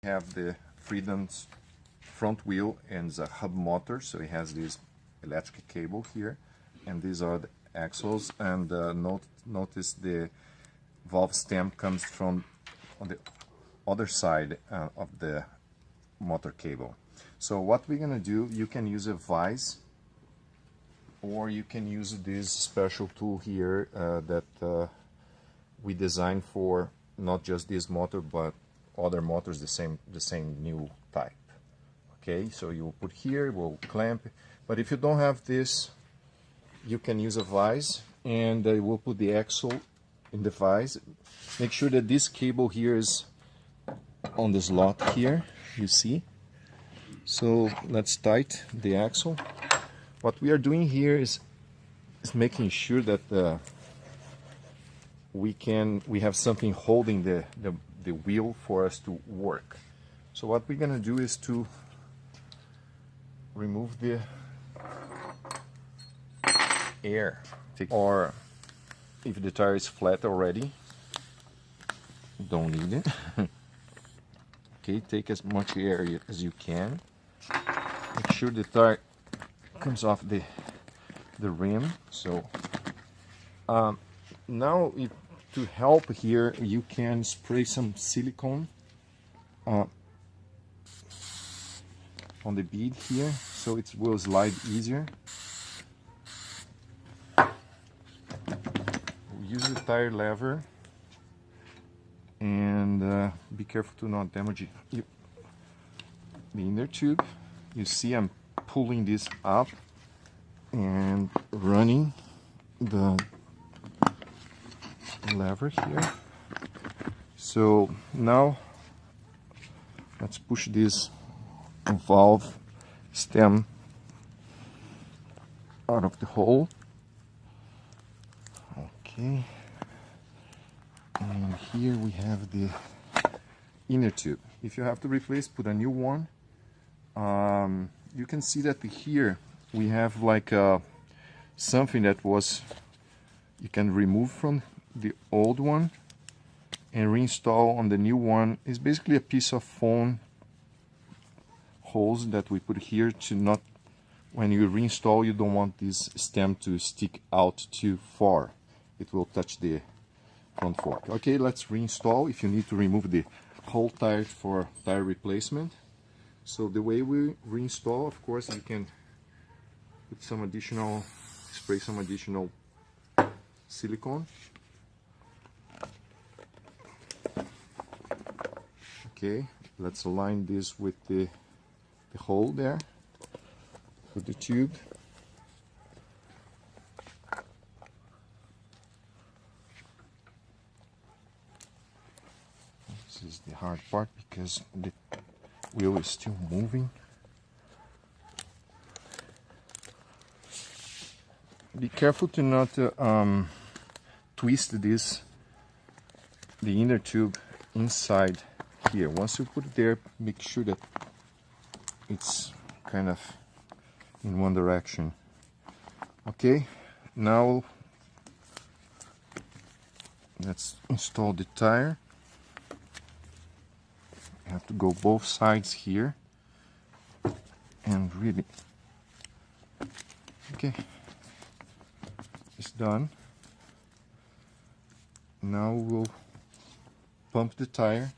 have the Freedom's front wheel and the hub motor, so it has this electric cable here, and these are the axles. And notice the valve stem comes from on the other side of the motor cable. So what we're gonna do, you can use a vise, or you can use this special tool here that we designed for not just this motor but other motors the same new type. Okay, so you will put here, we'll clamp, but if you don't have this, you can use a vise, and we'll put the axle in the vise. Make sure that this cable here is on the slot here, you see. So let's tighten the axle. What we are doing here is making sure that we have something holding the wheel for us to work. So what we're gonna do is to remove the air, or if the tire is flat already, don't need it. Okay, take as much air as you can. Make sure the tire comes off the rim. So now to help here, you can spray some silicone on the bead here, so it will slide easier. Use the tire lever, and be careful to not damage the inner tube. You see I'm pulling this up and running the lever here. So now let's push this valve stem out of the hole. Okay, and here we have the inner tube. If you have to replace, put a new one. You can see that here we have like something that was, you can remove from the old one and reinstall on the new one. Is basically a piece of foam holes that we put here to not, when you reinstall, you don't want this stem to stick out too far. It will touch the front fork. Okay, let's reinstall. If you need to remove the whole tire for tire replacement. So the way we reinstall, of course, you can put some additional, spray some additional silicone. Okay, let's align this with the hole there, with the tube. This is the hard part because the wheel is still moving. Be careful to not twist the inner tube inside here. Once you put it there, make sure that it's kind of in one direction. Okay, now let's install the tire. You have to go both sides here, and really, okay, it's done. Now we'll pump the tire.